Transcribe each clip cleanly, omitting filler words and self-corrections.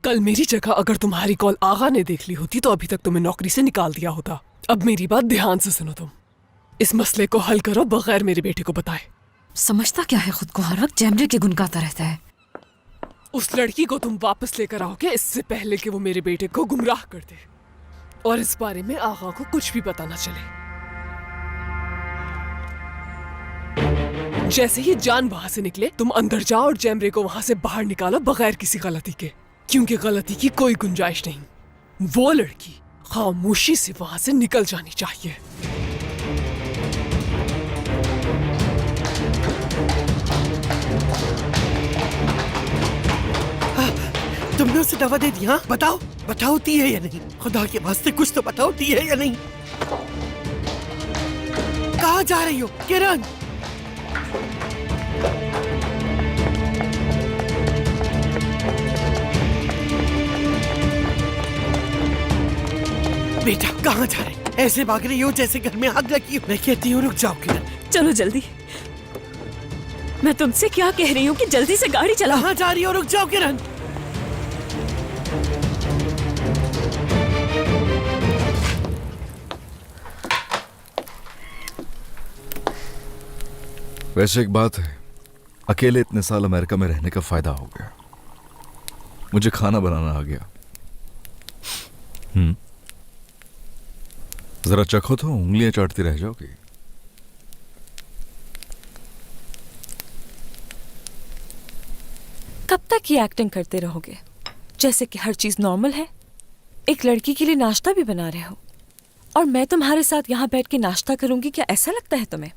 कल मेरी जगह अगर तुम्हारी कॉल आगा ने देख ली होती तो अभी तक तुम्हें नौकरी से निकाल दिया होता। अब मेरी बात ध्यान से सुनो, तुम इस मसले को हल करो बगैर मेरे बेटे को बताए। समझता क्या है खुद को, हर वक्त जैमरे के गुन गाता रहता है। उस लड़की को तुम वापस लेकर आओगे इससे पहले कि वो मेरे बेटे को गुमराह कर दे, और इस बारे में आगा को कुछ भी पता ना चले। जैसे ही जान वहां से निकले तुम अंदर जाओ और जैमरे को वहां से बाहर निकालो बगैर किसी गलती के, क्योंकि गलती की कोई गुंजाइश नहीं। वो लड़की खामोशी से वहां से निकल जानी चाहिए। तुमने उसे दवा दे दी? हाँ बताओ, बताओ दी है या नहीं? खुदा के वास्ते कुछ तो बताओ, दी है या नहीं? कहाँ जा रही हो किरण? बेटा कहाँ जा रही? ऐसे भाग रही हो जैसे घर में आग लगी हो। मैं कहती हूँ रुक जाओ किरण। चलो जल्दी। मैं तुमसे क्या कह रही हूँ कि जल्दी से गाड़ी चलाओ। कहाँ जा रही हो? रुक जाओ किरण। वैसे एक बात है, अकेले इतने साल अमेरिका में रहने का फायदा हो गया। मुझे खाना बनाना आ गया। जरा चखो तो, उंगलियां चाटती रह जाओगी। कब तक ये एक्टिंग करते रहोगे जैसे कि हर चीज नॉर्मल है? एक लड़की के लिए नाश्ता भी बना रहे हो और मैं तुम्हारे साथ यहाँ बैठ के नाश्ता करूंगी, क्या ऐसा लगता है तुम्हें?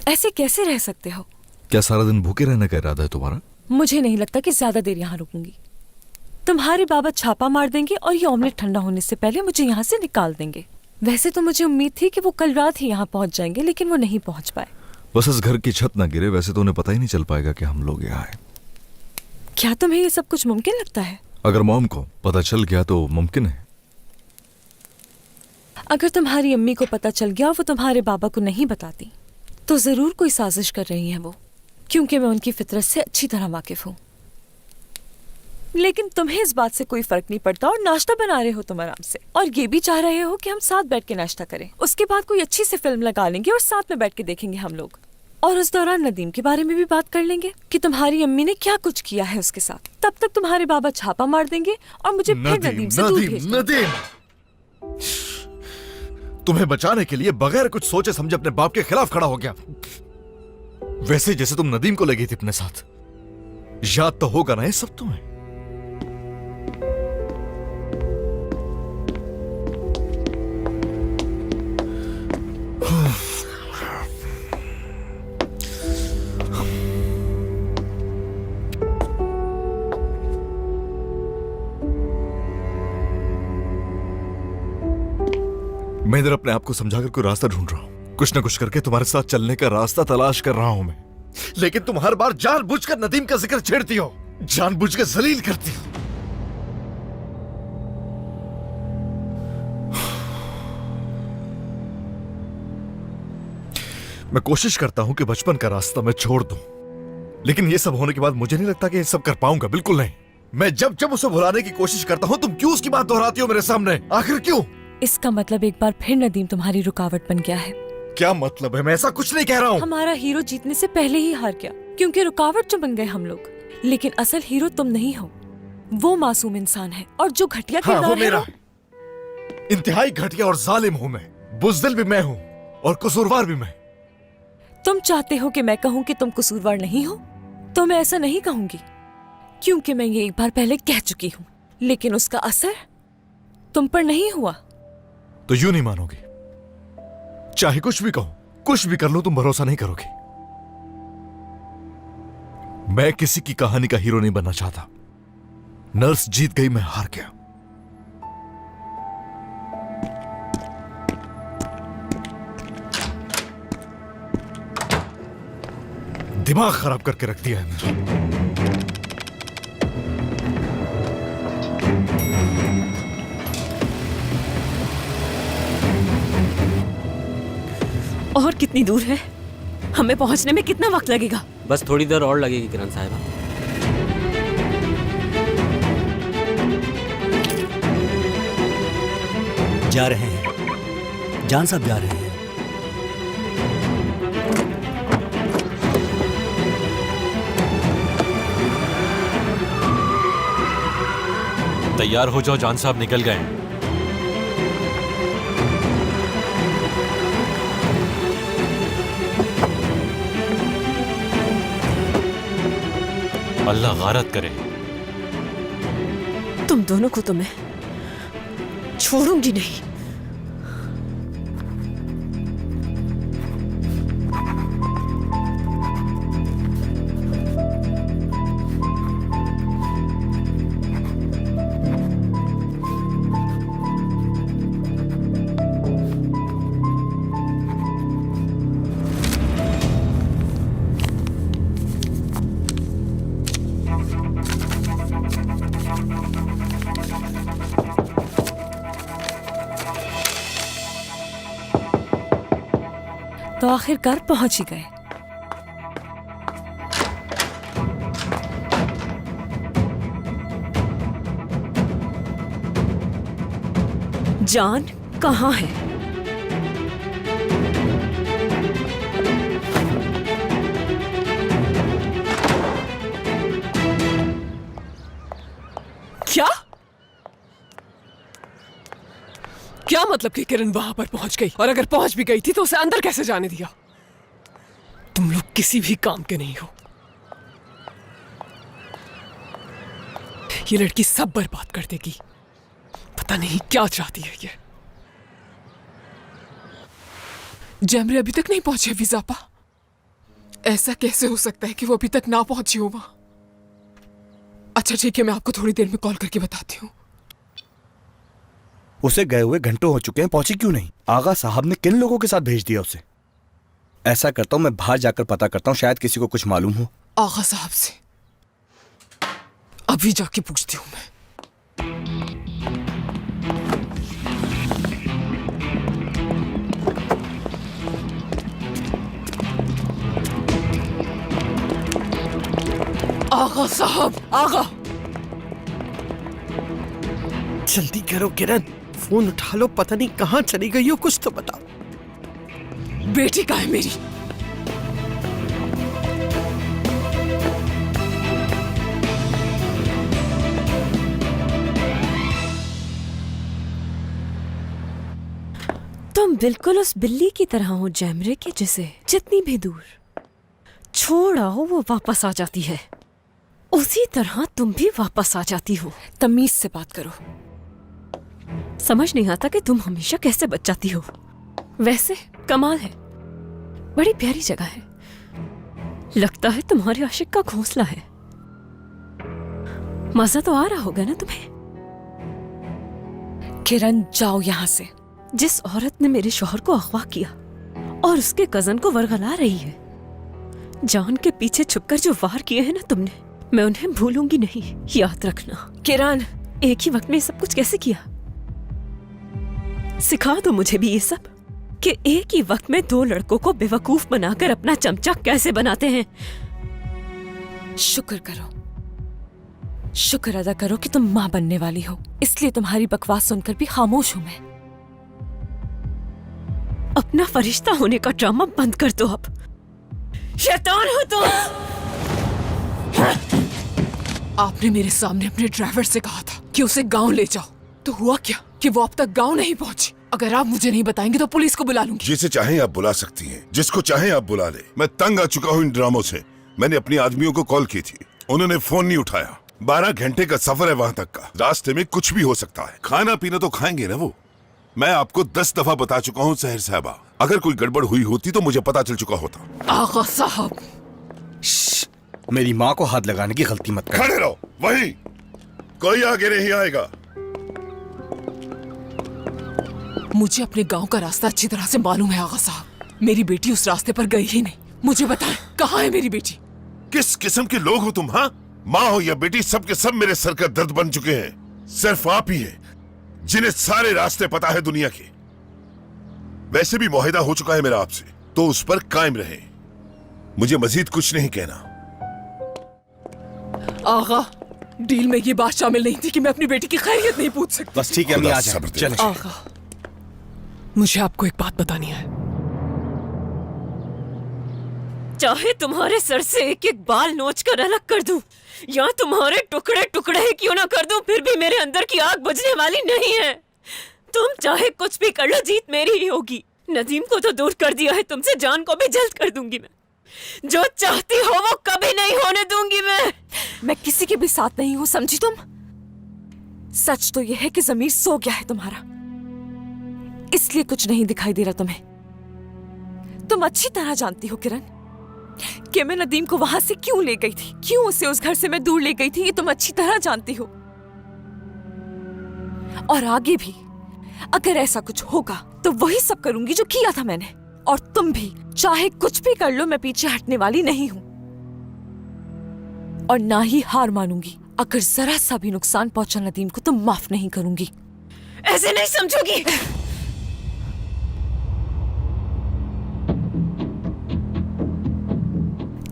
ऐसे कैसे रह सकते हो? क्या सारा दिन भूखे रहने का इरादा है तुम्हारा? मुझे नहीं लगता कि ज्यादा देर यहाँ रुकूंगी। तुम्हारे बाबा छापा मार देंगे और ये ऑमलेट ठंडा होने से पहले मुझे यहाँ से निकाल देंगे। वैसे तो मुझे उम्मीद थी कि वो कल रात ही यहाँ पहुँच जाएंगे, लेकिन वो नहीं पहुँच पाए। बस इस घर की छत ना गिरे, वैसे तो उन्हें पता ही नहीं चल पाएगा कि हम लोग यहाँ आए। क्या तुम्हें ये सब कुछ मुमकिन लगता है? अगर मॉम को पता चल गया तो मुमकिन है। अगर तुम्हारी अम्मी को पता चल गया और वो तुम्हारे बाबा को नहीं बताती तो जरूर कोई साजिश कर रही है वो, क्योंकि मैं उनकी फितरत से अच्छी तरह वाकिफ हूँ। लेकिन तुम्हें इस बात से कोई फर्क नहीं पड़ता और नाश्ता बना रहे हो तुम आराम से, और ये भी चाह रहे हो कि हम साथ बैठ के नाश्ता करें। उसके बाद कोई अच्छी सी फिल्म लगा लेंगे और साथ में बैठ के देखेंगे हम लोग, और उस दौरान नदीम के बारे में भी बात कर लेंगे कि तुम्हारी अम्मी ने क्या कुछ किया है उसके साथ। तब तक तुम्हारे बाबा छापा मार देंगे और मुझे फिर नदीम से दूर भेज देंगे। तुम्हें बचाने के लिए बगैर कुछ सोचे समझे अपने बाप के खिलाफ खड़ा हो गया, वैसे जैसे तुम नदीम को ले गई थी अपने साथ। याद तो होगा ना ये सब तुम्हें? मैं इधर अपने आप को समझाकर कोई रास्ता ढूंढ रहा हूं, कुछ ना कुछ करके तुम्हारे साथ चलने का रास्ता तलाश कर रहा हूं मैं। लेकिन तुम हर बार जानबूझकर नदीम का जिक्र छेड़ती हो, जानबूझकर जलील करती हो। मैं कोशिश करता हूं कि बचपन का रास्ता मैं छोड़ दूं, लेकिन ये सब होने के बाद मुझे नहीं लगता कि ये सब कर पाऊंगा। बिल्कुल नहीं। मैं जब जब उसे भुलाने की कोशिश करता हूं तुम क्यों उसकी बात दोहराती हो मेरे सामने? आखिर क्यों? इसका मतलब एक बार फिर नदीम तुम्हारी रुकावट बन गया है। क्या मतलब है? मैं ऐसा कुछ नहीं कह रहा हूँ। हमारा हीरो जीतने से पहले ही हार गया क्योंकि रुकावट जो बन गए हम लोग, लेकिन असल हीरो तुम नहीं हो, वो मासूम इंसान है और जो घटिया किरदार वो मेरा है। इंतहाई घटिया और जालिम हूँ मैं, बुज़दिल भी मैं हूँ और कसूरवार भी मैं। तुम चाहते हो कि मैं कहूँ कि तुम कसूरवार नहीं हो, तो मैं ऐसा नहीं कहूंगी क्योंकि मैं ये एक बार पहले कह चुकी हूँ, लेकिन उसका असर तुम पर नहीं हुआ। तो यूं नहीं मानोगी? चाहे कुछ भी कहो, कुछ भी कर लो, तुम भरोसा नहीं करोगे। मैं किसी की कहानी का हीरो नहीं बनना चाहता। नर्स जीत गई, मैं हार गया। दिमाग खराब करके रख दिया है मेरा। और कितनी दूर है? हमें पहुंचने में कितना वक्त लगेगा? बस थोड़ी देर और लगेगी किरण साहिबा। जा रहे हैं, जान साहब जा रहे हैं। तैयार हो जाओ, जान साहब निकल गए। अल्लाह गारत करे। तुम दोनों को तो मैं छोड़ूंगी नहीं। तो आखिरकार पहुंच ही गए। जान कहाँ है? क्या मतलब कि किरण वहां पर पहुंच गई? और अगर पहुंच भी गई थी तो उसे अंदर कैसे जाने दिया? तुम लोग किसी भी काम के नहीं हो। ये लड़की सब बर्बाद कर देगी। पता नहीं क्या चाहती है ये। जैमरे अभी तक नहीं पहुंचे विजापा। ऐसा कैसे हो सकता है कि वो अभी तक ना पहुंची हो वहां? अच्छा ठीक है, मैं आपको थोड़ी देर में कॉल करके बताती हूँ। उसे गए हुए घंटों हो चुके हैं, पहुंची क्यों नहीं? आगा साहब ने किन लोगों के साथ भेज दिया उसे? ऐसा करता हूं, मैं बाहर जाकर पता करता हूं, शायद किसी को कुछ मालूम हो। आगा साहब से अभी जाके पूछती हूँ मैं। आगा साहब, आगा जल्दी करो किरण, फोन उठा लो। पता नहीं कहाँ चली गई हो, कुछ तो बताओ। बेटी कहाँ है मेरी? तुम बिल्कुल उस बिल्ली की तरह हो जैमरे के, जिसे जितनी भी दूर छोड़ आओ वो वापस आ जाती है। उसी तरह तुम भी वापस आ जाती हो। तमीज से बात करो। समझ नहीं आता कि तुम हमेशा कैसे बच जाती हो। वैसे कमाल है, बड़ी प्यारी जगह है। लगता है तुम्हारे आशिक का घोंसला है। मजा तो आ रहा होगा ना तुम्हें? किरण जाओ यहाँ से। जिस औरत ने मेरे शौहर को अगवा किया और उसके कजन को वरगला रही है, जान के पीछे छुपकर जो वार किए हैं ना तुमने, मैं उन्हें भूलूंगी नहीं, याद रखना। किरण, एक ही वक्त में सब कुछ कैसे किया? सिखा दो मुझे भी ये सब कि एक ही वक्त में दो लड़कों को बेवकूफ बनाकर अपना चमचा कैसे बनाते हैं। शुक्र करो, शुक्र अदा करो कि तुम मां बनने वाली हो, इसलिए तुम्हारी बकवास सुनकर भी खामोश हूं मैं। अपना फरिश्ता होने का ड्रामा बंद कर दो अब। शैतान हो तुम। आपने मेरे सामने अपने ड्राइवर से कहा था कि उसे गांव ले जाओ, तो हुआ क्या कि वो अब तक गांव नहीं पहुंची? अगर आप मुझे नहीं बताएंगे तो पुलिस को बुला लूंगी। जिसे चाहें आप बुला सकती हैं, जिसको चाहें आप बुला ले। मैं तंग आ चुका हूँ इन ड्रामों से। मैंने अपनी आदमियों को कॉल की थी, उन्होंने फोन नहीं उठाया। 12 घंटे का सफर है वहां तक का, रास्ते में कुछ भी हो सकता है। खाना पीना तो खाएंगे ना वो। मैं आपको 10 दफा बता चुका हूँ सहर साहबा, अगर कोई गड़बड़ हुई होती तो मुझे पता चल चुका होता। आगा साहब, मेरी माँ को हाथ लगाने की गलती मत कर। खड़े रहो वहीं, कोई आगे नहीं आएगा। मुझे अपने गांव का रास्ता अच्छी तरह से मालूम है आगा साहब। मेरी बेटी उस रास्ते पर गई ही नहीं। मुझे बताएं, कहाँ है मेरी बेटी? किस किस्म के लोग हो तुम? हाँ, माँ हो या बेटी, सब के सब मेरे सर का दर्द बन चुके हैं। सिर्फ आप ही हैं जिन्हें सारे रास्ते पता है दुनिया के। वैसे भी मुआहिदा हो चुका है मेरा आपसे, तो उस पर कायम रहे। मुझे मजीद कुछ नहीं कहना। आगा, डील में ये बात शामिल नहीं थी कि मैं अपनी बेटी की खैरियत नहीं पूछ सकती। बस ठीक है, अम्मी आ जाए। सब्र चलें। आगा, मुझे आपको एक बात बतानी है। चाहे तुम्हारे सर से एक एक बाल नोच कर अलग कर दूं या तुम्हारे टुकड़े टुकड़े ही क्यों ना कर दूं, फिर भी मेरे अंदर की आग बुझने वाली नहीं है। तुम चाहे कुछ भी कर लो, जीत मेरी ही होगी। नदीम को तो दूर कर दिया है तुमसे, जान को भी जल्द कर दूंगी मैं। जो चाहती हो वो कभी नहीं होने दूंगी मैं किसी के भी साथ नहीं हूं, समझी तुम? सच तो यह है कि जमीर सो गया है तुम्हारा, इसलिए कुछ नहीं दिखाई दे रहा तुम्हें। तुम अच्छी तरह जानती हो किरण कि मैं नदीम को वहां से क्यों ले गई थी, क्यों उसे उस घर से मैं दूर ले गई थी, ये तुम अच्छी तरह जानती हो। और आगे भी अगर ऐसा कुछ होगा तो वही सब करूंगी जो किया था मैंने। और तुम भी चाहे कुछ भी कर लो, मैं पीछे हटने वाली नहीं हूं और ना ही हार मानूंगी। अगर जरा सा भी नुकसान पहुंचा नदीम को तो माफ नहीं करूंगी। ऐसे नहीं समझोगी।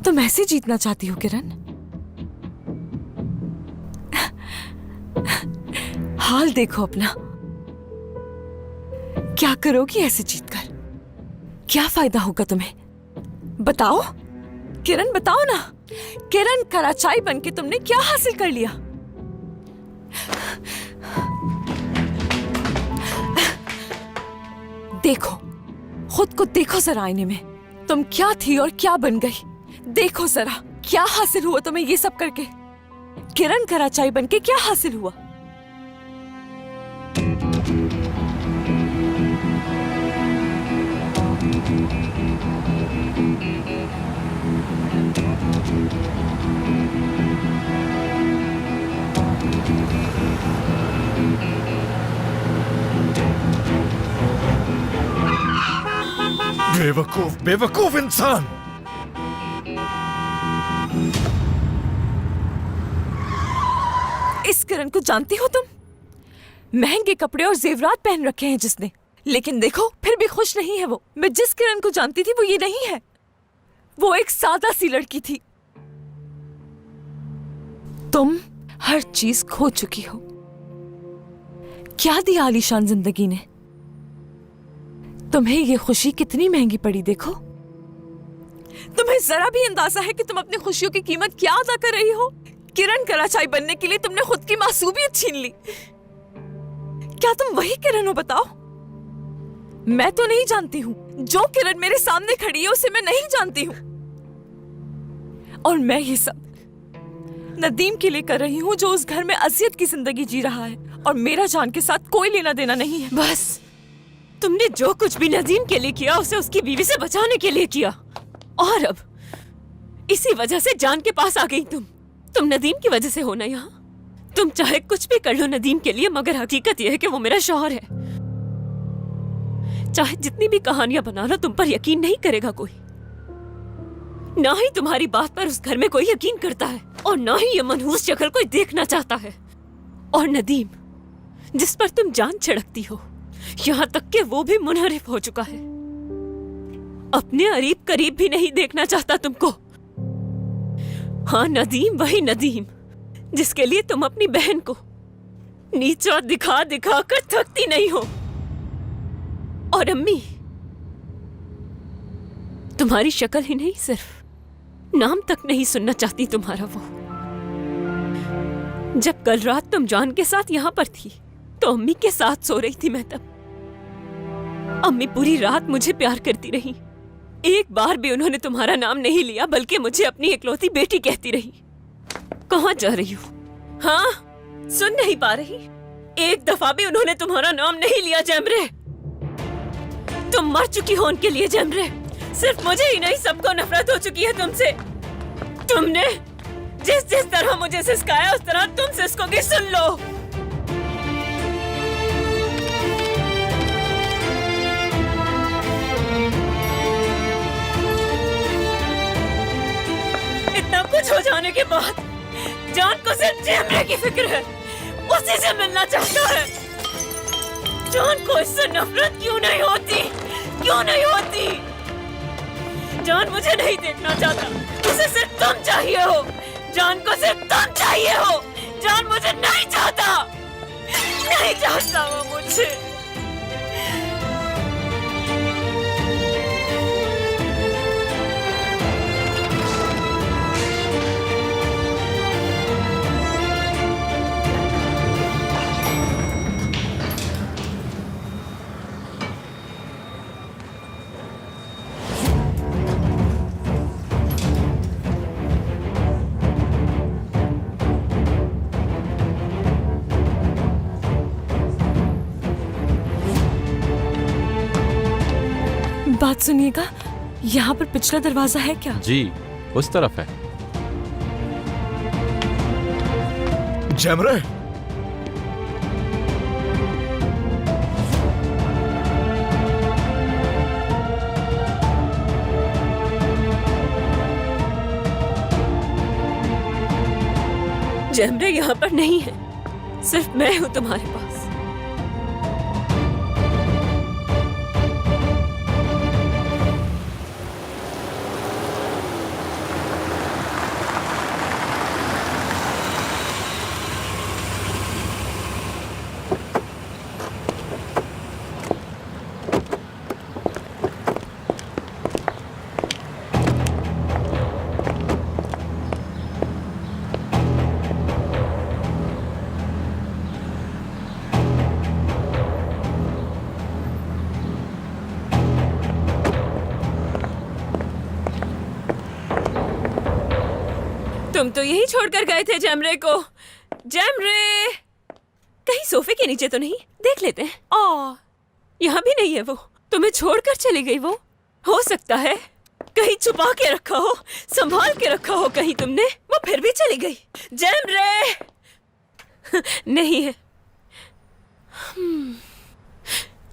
तुम ऐसे जीतना चाहती हो किरण? हाल देखो अपना, क्या करोगी ऐसे जीतकर? क्या फायदा होगा तुम्हें? बताओ किरण, बताओ ना। किरण, कराचाई बनके तुमने क्या हासिल कर लिया? देखो, खुद को देखो जरा आईने में। तुम क्या थी और क्या बन गई? देखो जरा, क्या हासिल हुआ तुम्हें ये सब करके? किरण कराचाई बनके क्या हासिल हुआ? बेवकूफ, बेवकूफ इंसान। इस किरण को जानती हो तुम? महंगे कपड़े और जेवरात पहन रखे हैं जिसने, लेकिन देखो फिर भी खुश नहीं है वो। मैं जिस किरण को जानती थी वो ये नहीं है, वो एक सादा सी लड़की थी। तुम हर चीज खो चुकी हो। क्या दिया आलीशान जिंदगी ने? तुम्हें ये खुशी कितनी महंगी पड़ी देखो। तुम्हें जरा भी अंदाजा है कि तुम अपनी खुशियों की कीमत क्या अदा कर रही हो? किरण कराचाई बनने के लिए तुमने खुद की मासूमियत छीन ली। क्या तुम वही किरण हो? बताओ। मैं तो नहीं जानती हूं। जो किरण मेरे सामने खड़ी है उसे मैं नहीं जानती हूं। और मैं ये सब नदीम के लिए कर रही हूं, जो उस घर में अजियत की जिंदगी जी रहा है और मेरा जान के साथ कोई लेना देना नहीं है। बस तुमने जो कुछ भी नदीम के लिए किया उसे उसकी बीवी से बचाने के लिए किया, और अब इसी वजह से जान के पास आ गई तुम नदीम की वजह से हो ना यहाँ। तुम चाहे कुछ भी कर लो नदीम के लिए, मगर हकीकत यह है कि वो मेरा शौहर है। चाहे जितनी भी कहानियां बना लो, तुम पर यकीन नहीं करेगा कोई। ना ही तुम्हारी बात पर उस घर में कोई यकीन करता है, और ना ही ये मनहूस शक्ल कोई देखना चाहता है। और नदीम, जिस पर तुम जान छिड़कती हो, यहाँ तक कि वो भी मुनहरिफ हो चुका है। अपने अरीब करीब भी नहीं देखना चाहता तुमको। हाँ नदीम, वही नदीम जिसके लिए तुम अपनी बहन को नीचा दिखा दिखा कर थकती नहीं हो। और अम्मी, तुम्हारी शक्ल ही नहीं, सिर्फ नाम तक नहीं सुनना चाहती तुम्हारा वो। जब कल रात तुम जान के साथ यहाँ पर थी तो अम्मी के साथ सो रही थी मैं तब। अम्मी पूरी रात मुझे प्यार करती रही, एक बार भी उन्होंने तुम्हारा नाम नहीं लिया, बल्कि मुझे अपनी इकलौती बेटी कहती रही। कहाँ जा रही हो? हाँ, सुन नहीं पा रही? एक दफा भी उन्होंने तुम्हारा नाम नहीं लिया जैमरे। तुम मर चुकी हो उनके लिए जैमरे। सिर्फ मुझे ही नहीं, सबको नफरत हो चुकी है तुमसे। तुमने जिस जिस तरह मुझे सिसकाया उस तरह तुम सिसकोगी, सुन लो। इतना कुछ हो जाने के बाद जान को सिर्फ जैमरे की फिक्र है, उसी से मिलना चाहता है। जान को इससे नफरत क्यों नहीं होती? क्यों नहीं होती? जान मुझे नहीं देखना चाहता, उसे सिर्फ तुम चाहिए हो। जान को सिर्फ तुम चाहिए हो। जान मुझे नहीं चाहता, नहीं चाहता वो मुझे। बात सुनिएगा, यहाँ पर पिछला दरवाजा है क्या? जी उस तरफ है। जैमरे, जैमरे यहाँ पर नहीं है, सिर्फ मैं हूँ तुम्हारे पास। तुम तो यही छोड़कर गए थे जैमरे को। जैमरे, कहीं सोफे के नीचे तो नहीं? देख लेते हैं। यहाँ भी नहीं है वो। तुम्हें छोड़कर चली गई वो। हो सकता है कहीं छुपा के रखा हो, संभाल के रखा हो कहीं तुमने, वो फिर भी चली गई। जैमरे नहीं है।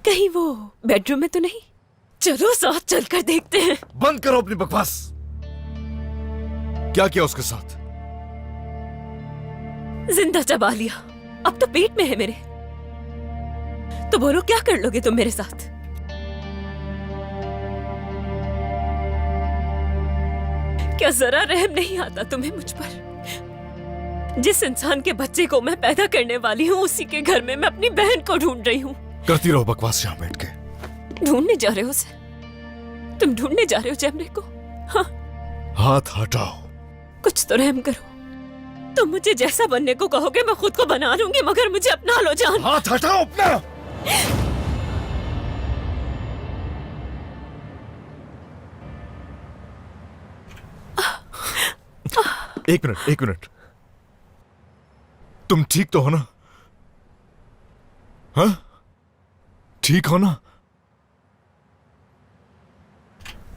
कहीं वो बेडरूम में तो नहीं? चलो साथ चलकर देखते हैं। बंद करो अपनी बकवास। क्या किया उसके साथ? जिंदा चबा लिया। अब तो पेट में है मेरे। तो बोलो क्या कर लोगे तुम मेरे साथ? क्या जरा रहम नहीं आता तुम्हें मुझ पर? जिस इंसान के बच्चे को मैं पैदा करने वाली हूँ, उसी के घर में मैं अपनी बहन को ढूंढ रही हूँ। करती रहो बकवास यहाँ बैठ के। ढूंढने जा रहे हो उसे? तुम ढूंढने जा रहे हो जैमरे को? हाँ। हाथ हटाओ। कुछ तो रहम करो। तुम मुझे जैसा बनने को कहोगे मैं खुद को बना लूंगी, मगर मुझे अपना लो जान। हाथ हटाओ अपना। एक मिनट। तुम ठीक तो हो ना? हाँ, ठीक हो ना?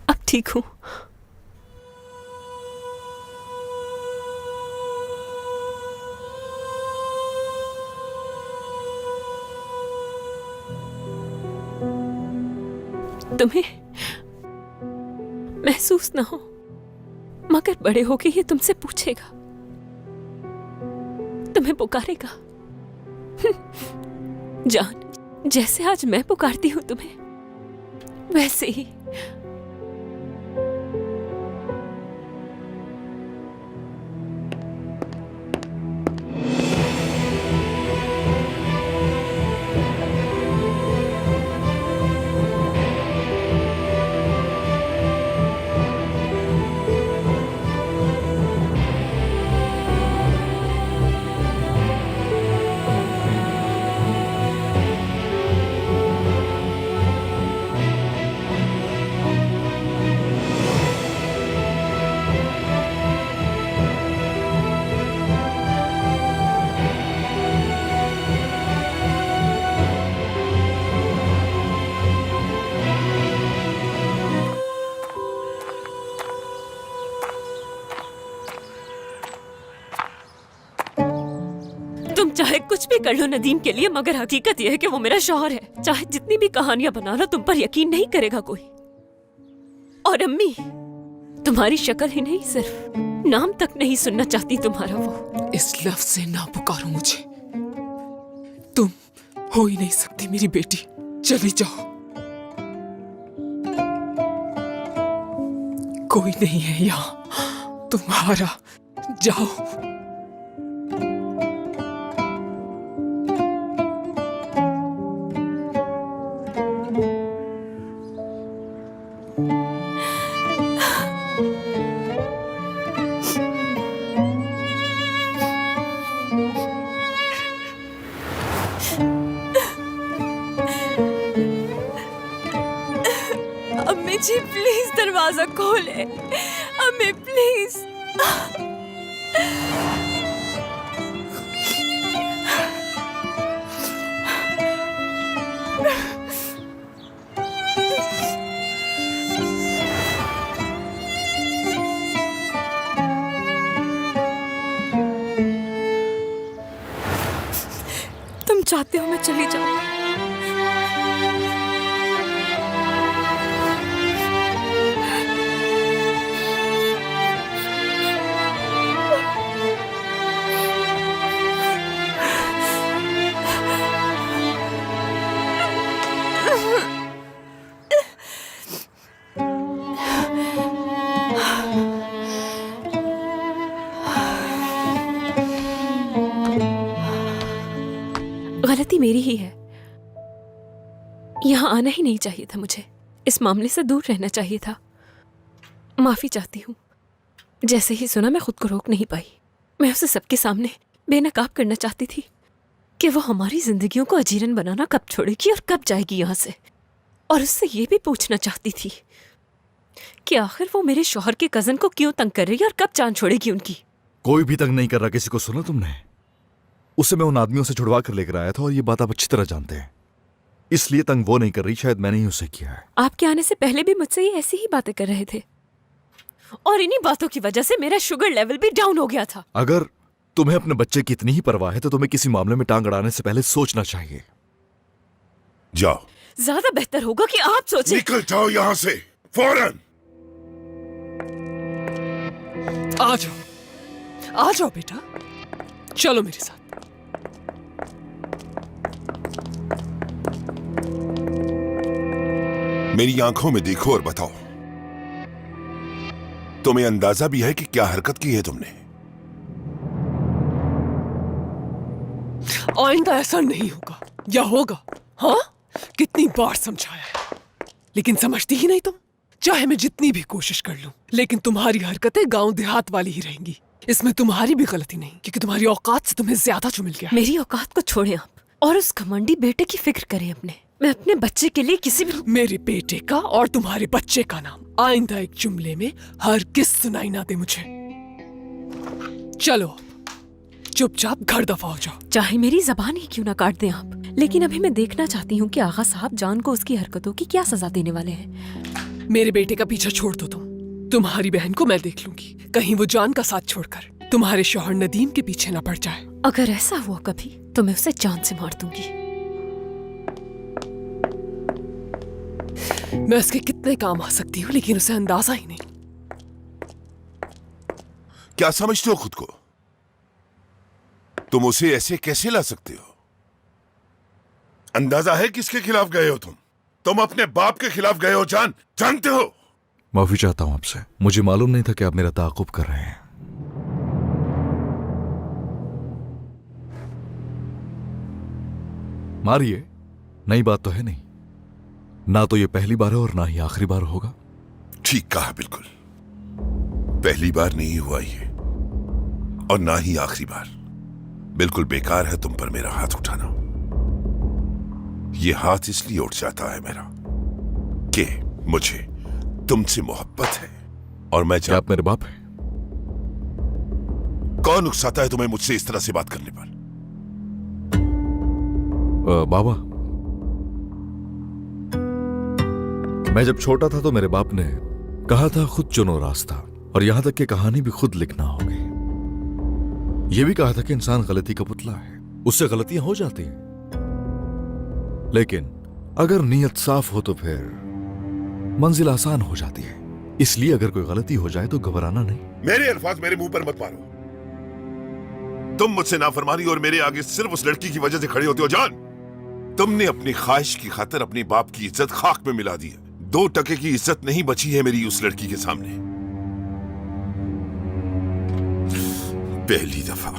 अब ठीक हूँ। तुम्हें महसूस ना हो, मगर बड़े होके ये तुमसे पूछेगा, तुम्हें पुकारेगा। जान, जैसे आज मैं पुकारती हूं तुम्हें, वैसे ही। चाहे कुछ भी कर लो नदीम के लिए, मगर हकीकत यह है कि वो मेरा शौहर है। चाहे जितनी भी कहानियां बना लो, तुम पर यकीन नहीं करेगा कोई। और अम्मी, तुम्हारी शक्ल ही नहीं, सिर्फ नाम तक नहीं सुनना चाहती तुम्हारा वो। इस लफ्ज से ना पुकारो मुझे। तुम हो ही नहीं सकती मेरी बेटी। चली जाओ। कोई नहीं है यहाँ तुम्हारा। जाओ। अम्मी जी प्लीज दरवाजा खोले। अम्मी प्लीज। चाहते हो मैं चली जाऊं? गलती मेरी ही है। यहाँ आना ही नहीं चाहिए था मुझे। इस मामले से दूर रहना चाहिए था। माफी चाहती हूँ। जैसे ही सुना मैं खुद को रोक नहीं पाई। मैं उसे सबके सामने बेनकाब करना चाहती थी कि वो हमारी जिंदगियों को अजीरन बनाना कब छोड़ेगी और कब जाएगी यहाँ से। और उससे ये भी पूछना चाहती थी कि आखिर वो मेरे शौहर के कजन को क्यों तंग कर रही है और कब जान छोड़ेगी उनकी। कोई भी तंग नहीं कर रहा किसी को, सुना तुमने? उसे मैं उन आदमियों से छुड़वा कर लेकर आया था और ये बात आप अच्छी तरह जानते हैं। इसलिए तंग वो नहीं कर रही, शायद मैंने ही उसे किया है। आपके आने से पहले भी मुझसे ये ऐसी ही बातें कर रहे थे और इन्हीं बातों की वजह से मेरा शुगर लेवल भी डाउन हो गया था। अगर तुम्हें अपने बच्चे की इतनी ही परवाह है तो तुम्हें किसी मामले में टांग अड़ाने से पहले सोचना चाहिए। जाओ, ज्यादा बेहतर होगा कि आप सोचें। निकल जाओ यहाँ से फौरन। आ जाओ बेटा, चलो मेरे साथ। मेरी आंखों में देखो और बताओ, तुम्हें अंदाजा भी है कि क्या हरकत की है तुमने? आइंदा ऐसा नहीं होगा या होगा? हाँ, कितनी बार समझाया है, लेकिन समझती ही नहीं तुम। चाहे मैं जितनी भी कोशिश कर लूं, लेकिन तुम्हारी हरकतें गांव देहात वाली ही रहेंगी। इसमें तुम्हारी भी गलती नहीं, क्योंकि तुम्हारी औकात से तुम्हें ज्यादा जो मिल गया। मेरी औकात को छोड़ें आप और उस घमंडी बेटे की फिक्र करें अपने। मैं अपने बच्चे के लिए किसी भी मेरे बेटे का और तुम्हारे बच्चे का नाम आइंदा एक जुमले में हर किस सुनाई ना दे मुझे। चलो चुपचाप घर दफा हो जाओ। चाहे मेरी जबान ही क्यों ना काट दें आप, लेकिन अभी मैं देखना चाहती हूँ कि आगा साहब जान को उसकी हरकतों की क्या सजा देने वाले हैं। मेरे बेटे का पीछा छोड़ दो तुम। तुम्हारी बहन को मैं देख लूंगी, कहीं वो जान का साथ छोड़कर तुम्हारे शौहर नदीम के पीछे ना पड़ जाए। अगर ऐसा हुआ कभी तो मैं उसे जान से मार दूंगी। मैं उसके कितने काम आ सकती हूँ, लेकिन उसे अंदाजा ही नहीं। क्या समझते हो खुद को? तुम उसे ऐसे कैसे ला सकते हो? अंदाजा है किसके खिलाफ गए हो तुम? तुम अपने बाप के खिलाफ गए हो जान, जानते हो? माफी चाहता हूं आपसे, मुझे मालूम नहीं था कि आप मेरा ताक़ुब कर रहे हैं। मारिए, नई बात तो है नहीं। ना तो ये पहली बार है और ना ही आखिरी बार होगा। ठीक कहा, बिल्कुल पहली बार नहीं हुआ ये और ना ही आखिरी बार। बिल्कुल बेकार है तुम पर मेरा हाथ उठाना। ये हाथ इसलिए उठ जाता है मेरा कि मुझे तुमसे मोहब्बत है और मैं क्या आप मेरे बाप हैं? कौन उकसाता है तुम्हें मुझसे इस तरह से बात करने पर? बाबा, मैं जब छोटा था तो मेरे बाप ने कहा था खुद चुनो रास्ता, और यहां तक कि कहानी भी खुद लिखना होगी। यह भी कहा था कि इंसान गलती का पुतला है, उससे गलतियां हो जाती हैं, लेकिन अगर नीयत साफ हो तो फिर मंजिल आसान हो जाती है। इसलिए अगर कोई गलती हो जाए तो घबराना नहीं। मेरे अल्फाज मेरे मुंह पर मत मारो। तुम मुझसे नाफरमानी और मेरे आगे सिर्फ उस लड़की की वजह से खड़े होते हो जान। तुमने अपनी ख्वाहिश की खातिर अपने बाप की इज्जत खाक में मिला दी है। 2 टके की इज्जत नहीं बची है मेरी उस लड़की के सामने। पहली दफा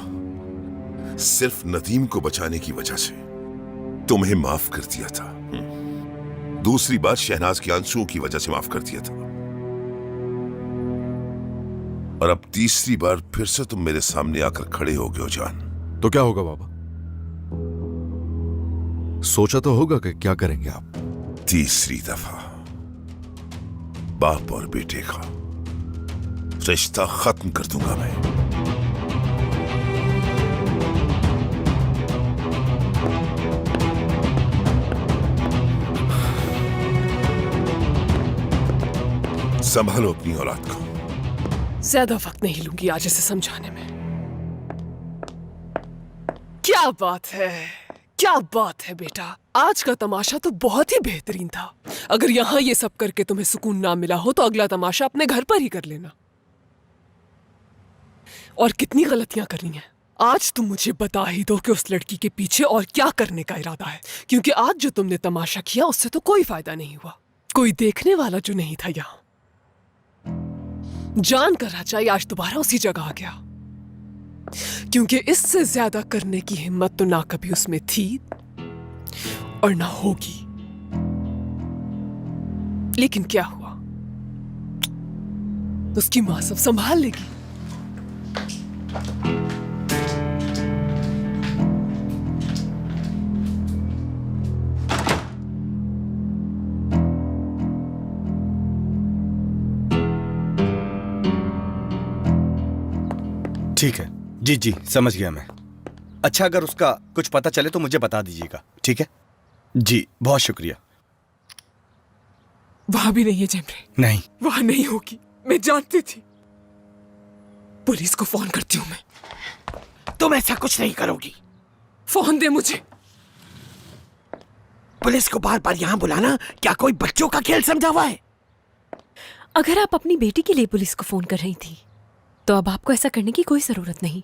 सिर्फ नदीम को बचाने की वजह से तुम्हें माफ कर दिया था। दूसरी बार शहनाज के आंसुओं की वजह से माफ कर दिया था, और अब तीसरी बार फिर से तुम मेरे सामने आकर खड़े हो गए हो जान। तो क्या होगा बाबा? सोचा तो होगा कि क्या करेंगे आप। तीसरी दफा बाप और बेटे का रिश्ता खत्म कर दूंगा मैं। संभालो अपनी औलाद को। ज्यादा वक्त नहीं लूंगी आज इसे समझाने में। क्या बात है, क्या बात है बेटा, आज का तमाशा तो बहुत ही बेहतरीन था। अगर यहाँ ये सब करके तुम्हें सुकून ना मिला हो तो अगला तमाशा अपने घर पर ही कर लेना। और कितनी गलतियां करनी है, आज तुम मुझे बता ही दो कि उस लड़की के पीछे और क्या करने का इरादा है, क्योंकि आज जो तुमने तमाशा किया उससे तो कोई फायदा नहीं हुआ। कोई देखने वाला जो नहीं था यहाँ। जानकर राजाई आज दोबारा उसी जगह आ गया, क्योंकि इससे ज्यादा करने की हिम्मत तो ना कभी उसमें थी और ना होगी। लेकिन क्या हुआ, उसकी मां सब संभाल लेगी। ठीक है जी जी, समझ गया मैं। अच्छा, अगर उसका कुछ पता चले तो मुझे बता दीजिएगा, ठीक है? जी बहुत शुक्रिया। वहां भी नहीं है जेमरे। नहीं, वहां नहीं होगी, मैं जानती थी। पुलिस को फोन करती हूं मैं। तुम ऐसा कुछ नहीं करोगी। फोन दे मुझे। पुलिस को बार बार यहाँ बुलाना क्या कोई बच्चों का खेल समझा हुआ है? अगर आप अपनी बेटी के लिए पुलिस को फोन कर रही थी तो अब आपको ऐसा करने की कोई जरूरत नहीं।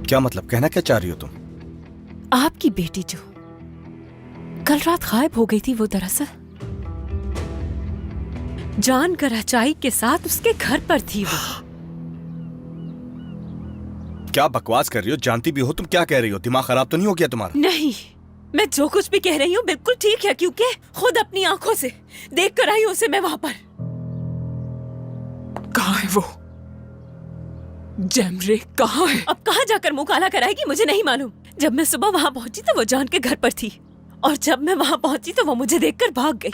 क्या मतलब, कहना क्या चाह रही हो तुम? आपकी बेटी जो कल रात गायब हो गई थी, वो दरअसल जान कराचाई के साथ उसके घर पर थी। वो क्या बकवास कर रही हो? जानती भी हो तुम क्या कह रही हो? दिमाग खराब तो नहीं हो गया तुम्हारा? नहीं, मैं जो कुछ भी कह रही हूँ बिल्कुल ठीक है, क्योंकि खुद अपनी आंखों से देख कर आई उसे मैं वहां पर। कहाँ है वो? जेमरे कहाँ है? अब कहाँ जाकर मुंह काला कराएगी मुझे नहीं मालूम। जब मैं सुबह वहां पहुंची तो वो जान के घर पर थी, और जब मैं वहां पहुंची तो वो मुझे देखकर भाग गई।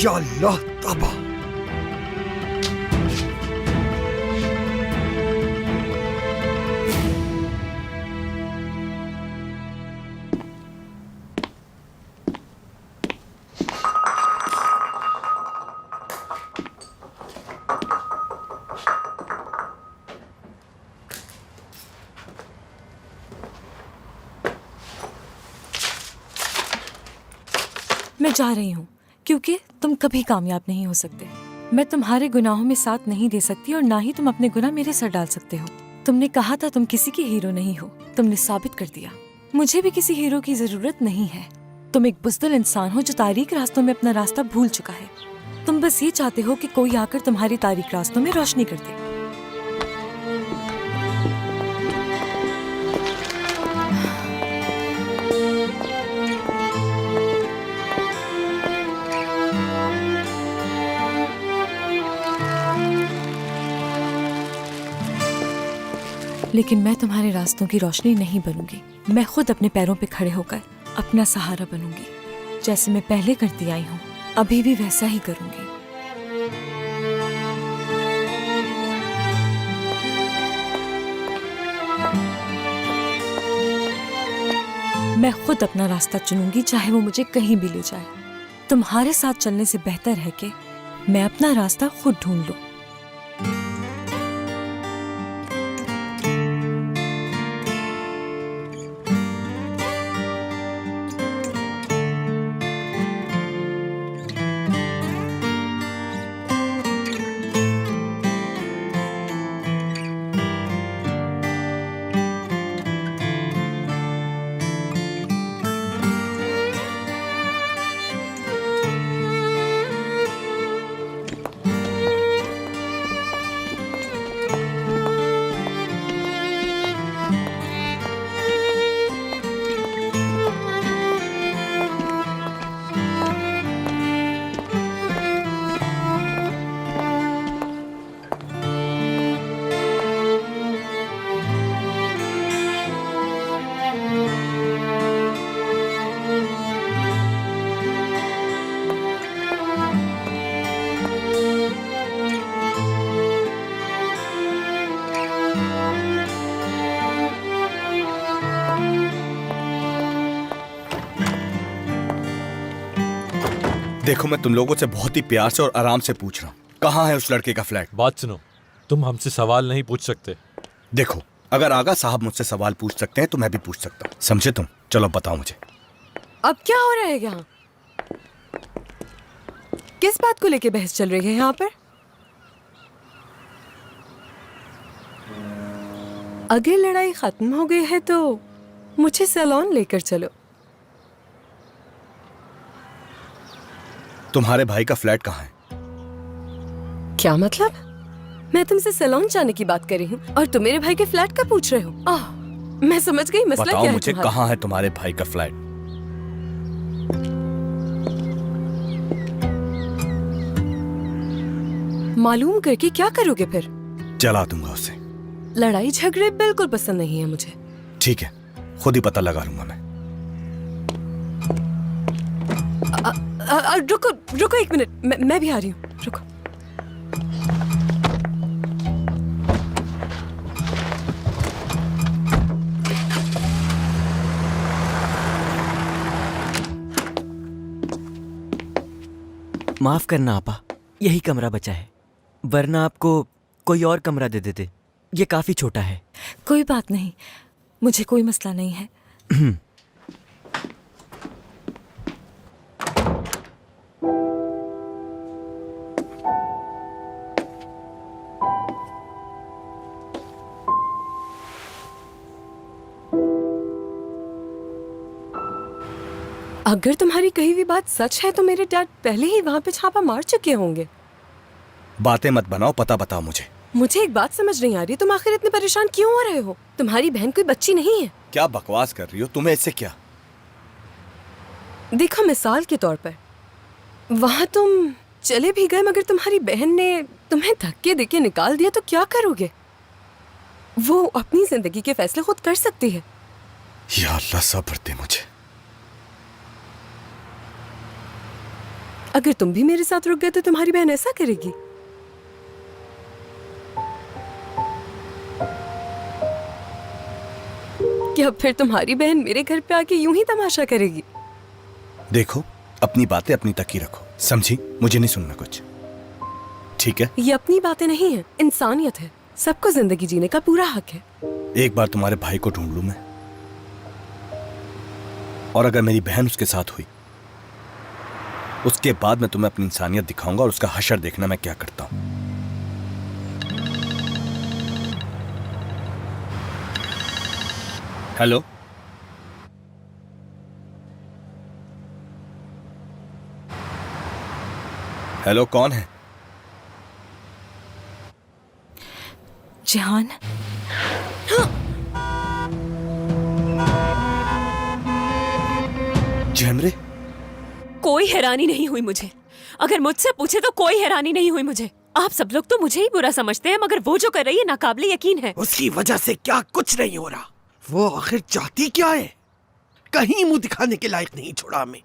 या अल्लाह तबा। मैं जा रही हूँ क्योंकि तुम कभी कामयाब नहीं हो सकते। मैं तुम्हारे गुनाहों में साथ नहीं दे सकती और ना ही तुम अपने गुनाह मेरे सर डाल सकते हो। तुमने कहा था तुम किसी के हीरो नहीं हो, तुमने साबित कर दिया। मुझे भी किसी हीरो की जरूरत नहीं है। तुम एक बुज़दिल इंसान हो जो तारीक रास्तों में अपना रास्ता भूल चुका है। तुम बस ये चाहते हो कि कोई आकर तुम्हारी तारीक रास्तों में रोशनी कर दे। लेकिन मैं तुम्हारे रास्तों की रोशनी नहीं बनूंगी। मैं खुद अपने पैरों पे खड़े होकर अपना सहारा बनूंगी। जैसे मैं पहले करती आई हूँ अभी भी वैसा ही करूंगी। मैं खुद अपना रास्ता चुनूंगी, चाहे वो मुझे कहीं भी ले जाए। तुम्हारे साथ चलने से बेहतर है कि मैं अपना रास्ता खुद ढूंढ लूं। देखो मैं तुम लोगों से बहुत ही प्यार से और आराम से पूछ रहा हूँ, कहाँ है उस लड़के का फ्लैट? बात सुनो, तुम हमसे सवाल नहीं पूछ सकते। देखो, अगर आगा साहब मुझसे सवाल पूछ सकते हैं तो मैं भी पूछ सकता हूँ, समझे तुम? चलो बताओ मुझे। अब क्या हो रहा है यहाँ? किस बात को लेके बहस चल रही है यहाँ पर? अगर लड़ाई खत्म हो गई है तो मुझे सैलून लेकर चलो। तुम्हारे भाई का फ्लैट कहाँ है? क्या मतलब? मैं तुमसे सैलून जाने की बात कर रही हूँ और तुम मेरे भाई के फ्लैट का पूछ रहे हो? मैं समझ गई मसला बताओ क्या है मुझे, तुम्हारा? कहाँ है तुम्हारे भाई का फ्लैट? मालूम करके क्या करोगे फिर? जला दूंगा उसे। लड़ाई झगड़े बिल्कुल पसंद नहीं है मुझे। ठीक है, खुद ही पता लगा लूंगा मैं। रुको रुको एक मिनट, मैं भी आ रही हूँ, रुको। माफ करना आपा, यही कमरा बचा है, वरना आपको कोई और कमरा दे देते। ये काफी छोटा है। कोई बात नहीं, मुझे कोई मसला नहीं है। अगर तुम्हारी कही हुई बात सच है तो मेरे डैड पहले ही वहाँ पे छापा मार चुके होंगे। बातें मत बनाओ, पता बताओ मुझे। मुझे एक बात समझ नहीं आ रही, तुम आखिर इतने परेशान क्यों हो रहे हो? तुम्हारी बहन कोई बच्ची नहीं है। क्या बकवास कर रही हो? तुम्हें इससे क्या? देखो मिसाल के तौर पर वहाँ तुम चले भी गए मगर तुम्हारी बहन ने तुम्हें धक्के देके निकाल दिया तो क्या करोगे? वो अपनी जिंदगी के फैसले खुद कर सकती है। या अल्लाह सब्र दे मुझे। अगर तुम भी मेरे साथ रुक गए तो तुम्हारी बहन ऐसा करेगी? क्या फिर तुम्हारी बहन मेरे घर पे आके यूं ही तमाशा करेगी? देखो, अपनी बातें अपनी तक ही रखो, समझी? मुझे नहीं सुनना कुछ, ठीक है? ये अपनी बातें नहीं है, इंसानियत है। सबको जिंदगी जीने का पूरा हक है। एक बार तुम्हारे भाई को ढूंढ लूं मैं, और अगर मेरी बहन उसके साथ हुई उसके बाद मैं तुम्हें अपनी इंसानियत दिखाऊंगा और उसका हशर देखना मैं क्या करता हूं। हेलो, हेलो, कौन है? जहान। जहमरे? कोई हैरानी नहीं हुई मुझे। अगर मुझसे पूछे तो कोई हैरानी नहीं हुई मुझे। आप सब लोग तो मुझे ही बुरा समझते हैं, मगर वो जो कर रही है नाकाबिले यकीन है। उसकी वजह से क्या कुछ नहीं हो रहा। वो आखिर चाहती क्या है? कहीं मुंह दिखाने के लायक नहीं छोड़ा हमें।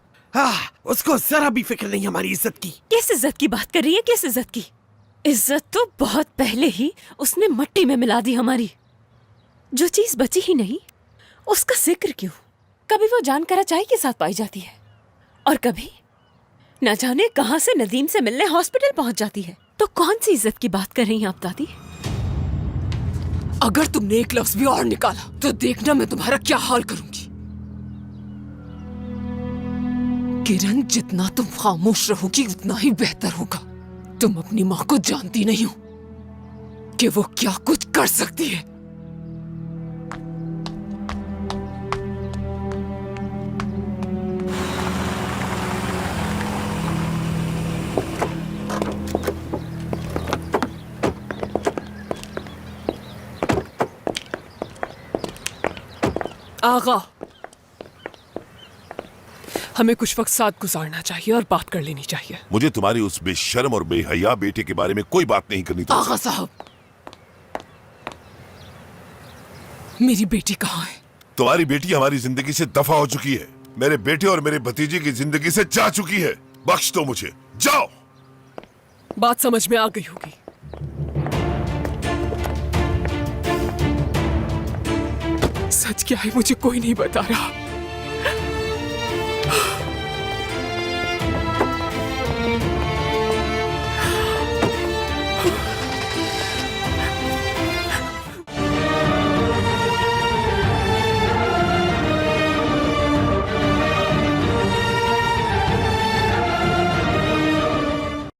उसको जरा भी फिक्र नहीं हमारी इज्जत की। किस इज्जत की बात कर रही है? किस इज्जत की? इज्जत तो बहुत पहले ही उसने मट्टी में मिला दी हमारी। जो चीज बची ही नहीं उसका जिक्र क्यों? कभी वो जानकर चाय के साथ पाई जाती है और कभी न जाने कहां से नदीम से मिलने हॉस्पिटल पहुंच जाती है। तो कौन सी इज्जत की बात कर रही हैं आप दादी? अगर तुमने एक लफ्ज भी और निकाला तो देखना मैं तुम्हारा क्या हाल करूंगी। किरण, जितना तुम खामोश रहोगी उतना ही बेहतर होगा। तुम अपनी माँ को जानती नहीं हो कि वो क्या कुछ कर सकती है। आगा, हमें कुछ वक्त साथ गुजारना चाहिए और बात कर लेनी चाहिए। मुझे तुम्हारी उस बेशर्म और बेहया बेटे के बारे में कोई बात नहीं करनी आगा साहब, मेरी बेटी कहाँ है? तुम्हारी बेटी हमारी जिंदगी से दफा हो चुकी है। मेरे बेटे और मेरे भतीजे की जिंदगी से जा चुकी है। बख्श दो मुझे, जाओ। बात समझ में आ गई होगी। सच क्या है मुझे कोई नहीं बता रहा।